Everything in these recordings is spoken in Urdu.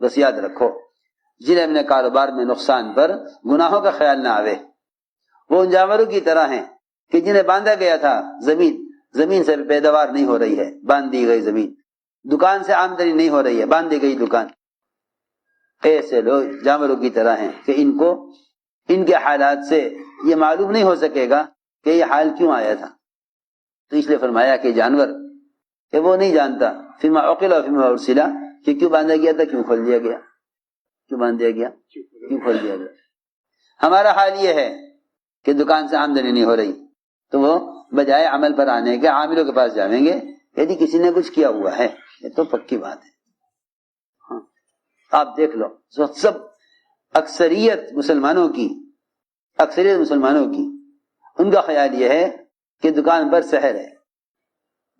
بس یاد رکھو جنہیں اپنے کاروبار میں نقصان پر گناہوں کا خیال نہ آوے، وہ ان جانوروں کی طرح ہیں کہ جنہیں باندھا گیا تھا، زمین سے پیداوار نہیں ہو رہی ہے، باندھ دی گئی زمین، دکان سے آمدنی نہیں ہو رہی ہے، باندھ دی گئی دکان۔ ایسے لوگ جانوروں کی طرح ہیں کہ ان کے حالات سے یہ معلوم نہیں ہو سکے گا کہ یہ حال کیوں آیا تھا۔ تو اس لیے فرمایا کہ جانور کہ وہ نہیں جانتا فیما عقل و فیما ارسلا کہ کیوں باندھا گیا تھا، کیوں کھول دیا گیا، کیوں باندھ دیا گیا، کیوں کھول دیا گیا۔ ہمارا حال یہ ہے کہ دکان سے آمدنی نہیں ہو رہی تو وہ بجائے عمل پر آنے کے عاملوں کے پاس جائیں گے کہ جی کسی نے کچھ کیا ہوا ہے، یہ تو پکی بات ہے۔ ہاں آپ دیکھ لو سب اکثریت مسلمانوں کی ان کا خیال یہ ہے کہ دکان پر سحر ہے۔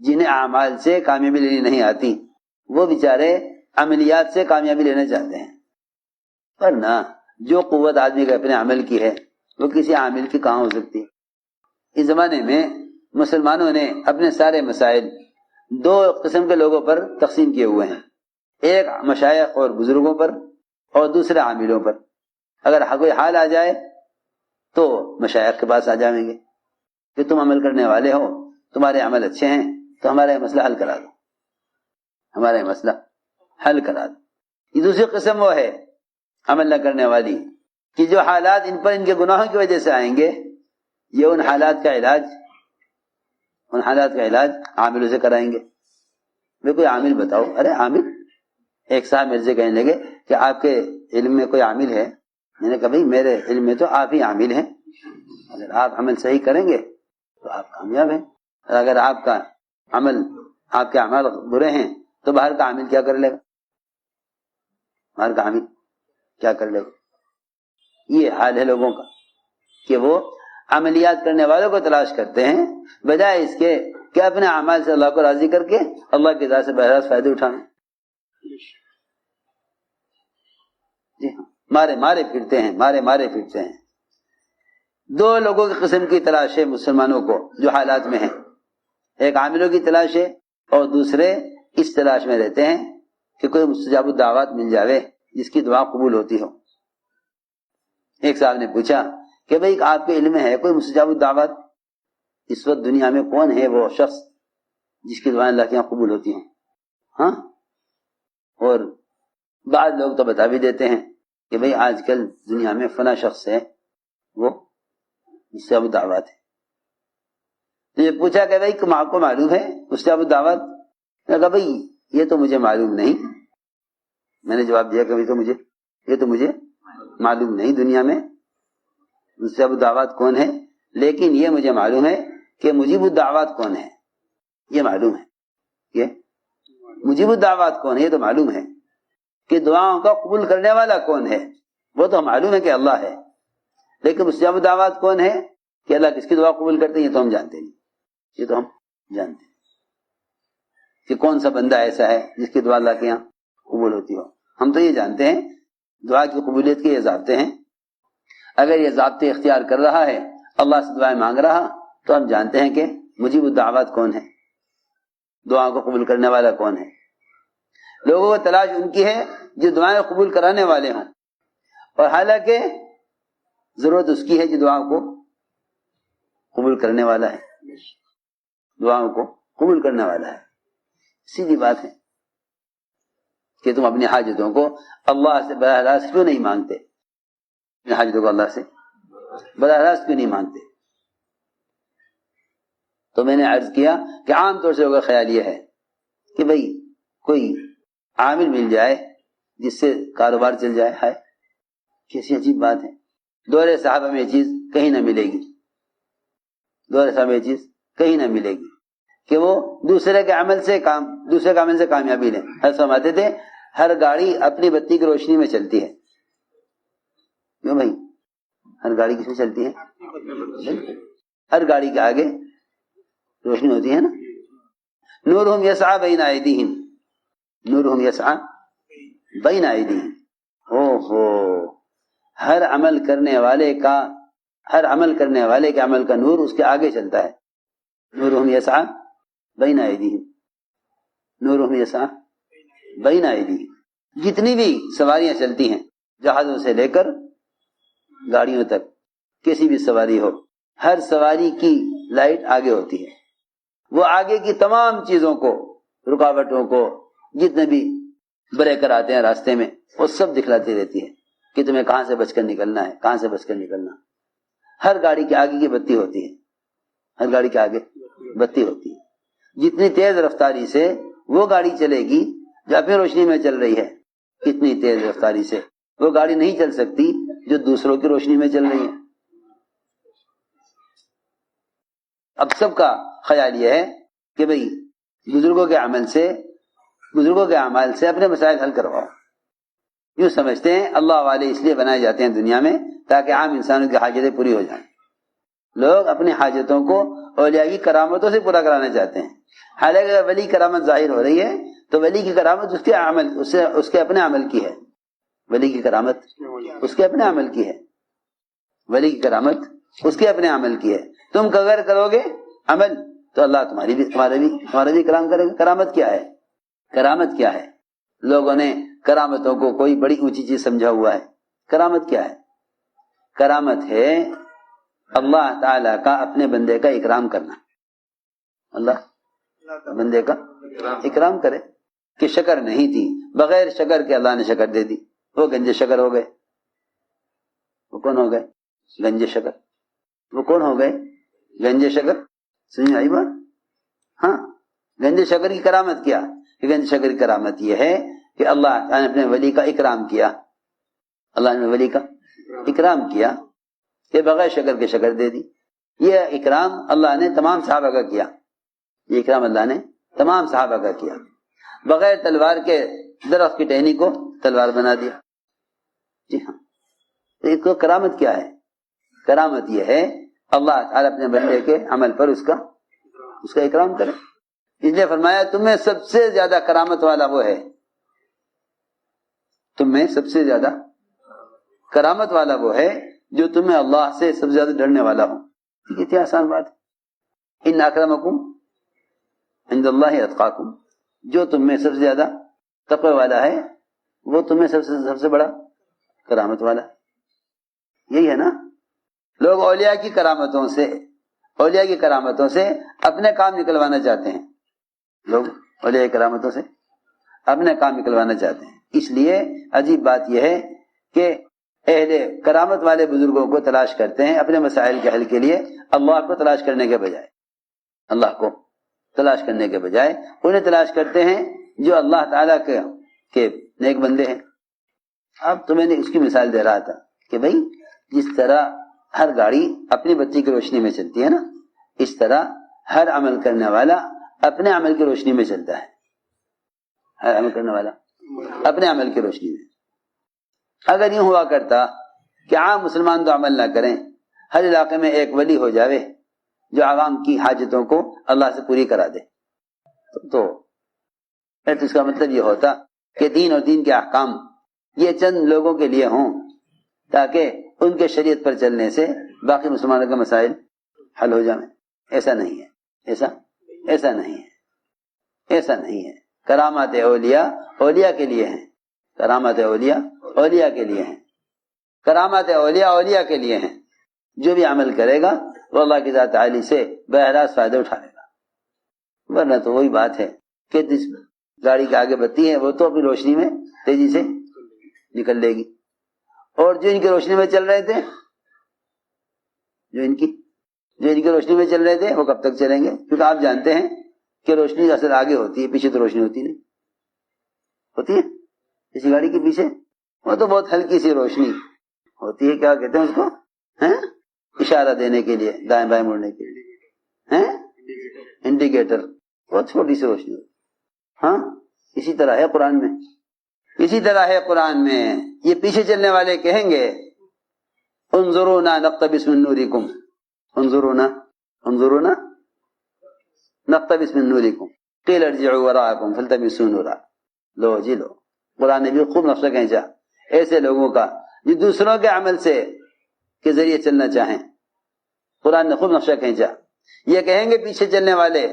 جنہیں اعمال سے کامیابی لینی نہیں آتی وہ بیچارے عملیات سے کامیابی لینا چاہتے ہیں، پر نہ جو قوت آدمی کے اپنے عمل کی ہے وہ کسی عامل کی کہاں ہو سکتی۔ اس زمانے میں مسلمانوں نے اپنے سارے مسائل دو قسم کے لوگوں پر تقسیم کیے ہوئے ہیں، ایک مشائخ اور بزرگوں پر اور دوسرے عاملوں پر۔ اگر کوئی حال آ جائے تو مشائخ کے پاس آ جائیں گے کہ تم عمل کرنے والے ہو، تمہارے عمل اچھے ہیں تو ہمارا یہ مسئلہ حل کرا دو، ہمارا یہ مسئلہ حل کرا دو۔ یہ دوسری قسم وہ ہے عمل نہ کرنے والی کہ جو حالات ان پر ان کے گناہوں کی وجہ سے آئیں گے، یہ ان حالات کا علاج عاملوں سے کرائیں گے۔ میں کوئی عامل بتاؤ، ارے عامل، ایک صاحب میرے سے کہنے لگے کہ آپ کے علم میں کوئی عامل ہے؟ میں نے کہا بھائی میرے علم میں تو آپ ہی عامل ہیں، اگر آپ عمل صحیح کریں گے تو آپ کامیاب ہیں، اگر آپ کے اعمال برے ہیں تو باہر کا عامل کیا کر لے گا، باہر کا عامل کیا کر لے گا۔ یہ حال ہے لوگوں کا کہ وہ عملیات کرنے والوں کو تلاش کرتے ہیں بجائے اس کے کہ اپنے اعمال سے اللہ کو راضی کر کے اللہ کی ذات سے بہرحال فائدے اٹھانا۔ جی ہاں، مارے پھرتے ہیں۔ دو لوگوں کی قسم کی تلاش ہے مسلمانوں کو جو حالات میں ہیں، ایک عاملوں کی تلاش ہے اور دوسرے اس تلاش میں رہتے ہیں کہ کوئی مستجاب الدعوات مل جاوے جس کی دعا قبول ہوتی ہو۔ ایک صاحب نے پوچھا کہ بھئی آپ کے علم میں ہے کوئی مستجاب الدعوات؟ اس وقت دنیا میں کون ہے وہ شخص جس کی دعائیں اللہ کے یہاں قبول ہوتی ہیں؟ ہاں، اور بعض لوگ تو بتا بھی دیتے ہیں کہ بھئی آج کل دنیا میں فلاں شخص ہے وہ مستجاب الدعوات ہے۔ تو یہ پوچھا کہ بھئی آپ کو معلوم ہے مستجاب الدعوات؟ میں نے کہا بھئی یہ تو مجھے معلوم نہیں۔ میں نے جواب دیا کہ یہ تو مجھے معلوم نہیں دنیا میں مستجاب الدعوات کون ہے، لیکن یہ مجھے معلوم ہے کہ مجیب الدعوات کون ہے، یہ معلوم ہے۔ یہ مجیب الدعوات کون ہے یہ تو معلوم ہے، کہ دعاؤں کا قبول کرنے والا کون ہے وہ تو معلوم ہے کہ اللہ ہے، لیکن مستجاب الدعوات کون ہے کہ اللہ کس کی دعا قبول کرتے ہیں یہ تو ہم جانتے نہیں۔ یہ تو ہم جانتے ہیں کہ کون سا بندہ ایسا ہے جس کی دعا اللہ کے یہاں قبول ہوتی ہو۔ ہم تو یہ جانتے ہیں دعا کی قبولیت کے یہ ضابطے ہیں، اگر یہ ضابطے اختیار کر رہا ہے اللہ سے دعائیں مانگ رہا تو ہم جانتے ہیں کہ مجیب الدعوات کون ہے، دعا کو قبول کرنے والا کون ہے۔ لوگوں کو تلاش ان کی ہے جو دعائیں قبول کرانے والے ہوں، اور حالانکہ ضرورت اس کی ہے جو دعا کو قبول کرنے والا ہے، دعاؤں کو قبول کرنے والا ہے۔ سیدھی بات ہے کہ تم اپنی حاجتوں کو اللہ سے براہ راست کیوں نہیں مانگتے، اپنی حاجتوں کو اللہ سے براہ راست کیوں نہیں مانگتے۔ تو میں نے عرض کیا کہ عام طور سے لوگوں کا خیال یہ ہے کہ بھئی کوئی عامل مل جائے جس سے کاروبار چل جائے۔ ہے کیسی عجیب بات ہے، دور صحابہ میں یہ چیز کہیں نہ ملے گی، دور صحابہ میں یہ چیز کہیں نہ ملے گی کہ وہ دوسرے کے عمل سے کامیابی لیں۔ ہر فرماتے تھے ہر گاڑی اپنی بتی کی روشنی میں چلتی ہے۔ کیوں بھائی، ہر گاڑی کس میں چلتی ہے؟ ہر گاڑی کے آگے روشنی ہوتی ہے نا۔ نورہم یسعی بین ایدیہم، نورہم یسعی بین ایدیہم۔ ہر عمل کرنے والے کے عمل کا نور اس کے آگے چلتا ہے۔ نورہم یسعی بین ایدیہم، نورہم یسعی بین ایدیہم۔ جتنی بھی سواریاں چلتی ہیں جہازوں سے لے کر گاڑیوں تک، کسی بھی سواری ہو، ہر سواری کی لائٹ آگے ہوتی ہے، وہ آگے کی تمام چیزوں کو، رکاوٹوں کو، جتنے بھی بریکر آتے ہیں راستے میں، وہ سب دکھلاتی رہتی ہے کہ تمہیں کہاں سے بچ کر نکلنا ہے، کہاں سے بچ کر نکلنا۔ ہر گاڑی کے آگے کی بتی ہوتی ہے، ہر گاڑی کے آگے بتی ہوتی ہے۔ جتنی تیز رفتاری سے وہ گاڑی چلے گی جو اپنی روشنی میں چل رہی ہے، اتنی تیز رفتاری سے وہ گاڑی نہیں چل سکتی جو دوسروں کی روشنی میں چل رہی ہے۔ اب سب کا خیال یہ ہے کہ بھئی بزرگوں کے اعمال سے اپنے مسائل حل کرواؤ۔ یوں سمجھتے ہیں اللہ والے اس لیے بنائے جاتے ہیں دنیا میں تاکہ عام انسانوں کی حاجتیں پوری ہو جائیں۔ لوگ اپنی حاجتوں کو اولیاء کی کرامتوں سے پورا کرانا چاہتے ہیں، حالانکہ اگر ولی کرامت ظاہر ہو رہی ہے تو ولی کی کرامت اس کے اپنے عمل کی ہے، ولی کی کرامت اس کے اپنے عمل کی ہے، ولی کی کرامت اس کے اپنے عمل کی ہے۔ تم اگر کرو گے عمل تو اللہ تمہارا بھی کرام کرے گا۔ کرامت کیا ہے؟ کرامت کیا ہے؟ لوگوں نے کرامتوں کو کوئی بڑی اونچی چیز سمجھا ہوا ہے۔ کرامت کیا ہے؟ کرامت ہے اللہ تعالی کا اپنے بندے کا اکرام کرنا، اللہ بندے کا اکرام کرے کہ شکر نہیں تھی، بغیر شکر کے اللہ نے شکر دے دی، وہ گنج شکر ہو گئے۔ وہ کون ہو گئے؟ گنج شکر۔ وہ کون ہو گئے؟ گنج شکر۔ سمجھ آئی بات؟ ہاں، گنج شکر کی کرامت کیا؟ گنج شکر کی کرامت یہ ہے کہ اللہ نے اپنے ولی کا اکرام کیا، اللہ نے ولی کا اکرام کیا کہ بغیر شکر کے شکر دے دی۔ یہ اکرام اللہ نے تمام صحابہ کا کیا، یہ اکرام اللہ نے تمام صحابہ کا کیا۔ بغیر تلوار کے درخت کی ٹہنی کو تلوار بنا دیا۔ جی ہاں، اس کو کرامت کیا ہے؟ کرامت یہ ہے اللہ تعالیٰ اپنے بندے کے عمل پر اس کا اکرام کرے۔ اس لیے فرمایا تم میں سب سے زیادہ کرامت والا وہ ہے، تم میں سب سے زیادہ کرامت والا وہ ہے جو تمہیں اللہ سے سب سے زیادہ ڈرنے والا ہو۔ کتنی آسان بات ہے۔ ان اکرمکم عند اللہ اتقاکم، جو تم میں سب سے زیادہ تقوی والا ہے وہ تمہیں سب سے بڑا کرامت والا ہے۔ یہی ہے نا، لوگ اولیاء کی کرامتوں سے اپنے کام نکلوانا چاہتے ہیں، لوگ اولیاء کی کرامتوں سے اپنے کام نکلوانا چاہتے ہیں۔ اس لیے عجیب بات یہ ہے کہ اہل کرامت والے بزرگوں کو تلاش کرتے ہیں اپنے مسائل کے حل کے لیے، اللہ کو تلاش کرنے کے بجائے انہیں تلاش کرتے ہیں جو اللہ تعالیٰ کے نیک بندے ہیں۔ اب تو میں نے اس کی مثال دے رہا تھا کہ بھئی جس طرح ہر گاڑی اپنی بتی کی روشنی میں چلتی ہے نا، اس طرح ہر عمل کرنے والا اپنے عمل کی روشنی میں چلتا ہے، ہر عمل کرنے والا اپنے عمل کی روشنی میں۔ اگر یوں ہوا کرتا کہ عام مسلمان تو عمل نہ کریں، ہر علاقے میں ایک ولی ہو جاوے جو عوام کی حاجتوں کو اللہ سے پوری کرا دے، تو اس کا مطلب یہ ہوتا کہ دین اور دین کے احکام یہ چند لوگوں کے لیے ہوں تاکہ ان کے شریعت پر چلنے سے باقی مسلمانوں کے مسائل حل ہو جائیں۔ ایسا نہیں ہے، ایسا نہیں ہے۔ کرامات اولیاء کے لیے ہیں، کرامات اولیاء کے لیے ہیں، کرامات اولیاء کے لیے ہیں۔ جو بھی عمل کرے گا وہ اللہ کی ذات عالی سے بہراز فائدہ اٹھائے گا، ورنہ تو وہی بات ہے کہ جس گاڑی کے آگے بتی ہے وہ تو اپنی روشنی میں تیزی سے نکل لے گی، اور جو ان کی روشنی میں چل رہے تھے جو ان کی روشنی میں چل رہے تھے وہ کب تک چلیں گے؟ کیونکہ آپ جانتے ہیں کہ روشنی اصل آگے ہوتی ہے، پیچھے تو روشنی ہوتی نہیں ہوتی ہے۔ کسی گاڑی کے پیچھے وہ تو بہت ہلکی سی روشنی ہوتی ہے، کیا کہتے ہیں اس کو، اشارہ دینے کے لیے، دائیں بائیں مڑنے کے لیے، انڈیکیٹر، بہت چھوٹی سی روشنی ہوتی ہے۔ ہاں، اسی طرح ہے قرآن میں یہ پیچھے چلنے والے کہیں گے انظرونا نقتبس من نورکم، انظرونا نقتبس من نورکم قیل ارجعوا وراءکم فالتمسوا نورا۔ لو قرآن نے بھی خوب نقشہ کھینچا ایسے لوگوں کا جو دوسروں کے عمل کے ذریعے چلنا چاہیں، قرآن نے خوب نقشہ کھینچا۔ یہ کہیں گے پیچھے چلنے والے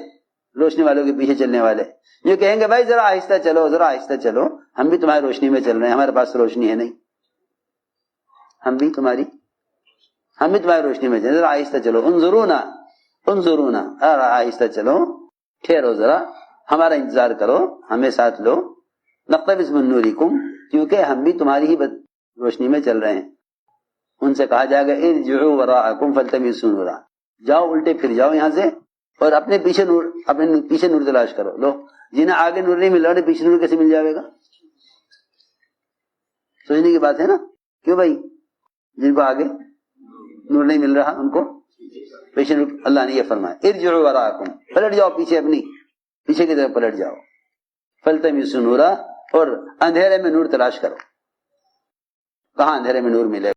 روشنی والوں کے پیچھے چلنے والے یہ کہیں گے بھائی ذرا آہستہ چلو، ذرا آہستہ چلو، ہم بھی تمہاری روشنی میں چل رہے ہیں، ہمارے پاس روشنی ہے نہیں، ہم بھی تمہاری روشنی میں چل رہے ہیں، ذرا آہستہ چلو، انظرونا انظرونا، آہستہ چلو، ٹھہرو ذرا، ہمارا انتظار کرو، ہمیں ساتھ لو، نقتبس من نورکم، کیونکہ ہم بھی تمہاری ہی روشنی میں چل رہے ہیں۔ ان سے کہا جائے گا ارجعوا وراءکم فالتمسوا نورا، جاؤ الٹے پھر جاؤ یہاں سے اور اپنے پیچھے نور تلاش کرو۔ لو جنہیں آگے نور نہیں مل رہا انہیں پیچھے نور کیسے مل جائے گا؟ سوچنے کی بات ہے نا، کیوں بھائی؟ جن کو آگے نور نہیں مل رہا ان کو پیچھے نور، اللہ نے یہ فرمایا ارجعوا وراءکم، پلٹ جاؤ پیچھے کی طرف پلٹ جاؤ، فالتمسوا نورا، اور اندھیرے میں نور تلاش کرو۔ کہاں اندھیرے میں نور ملے گا؟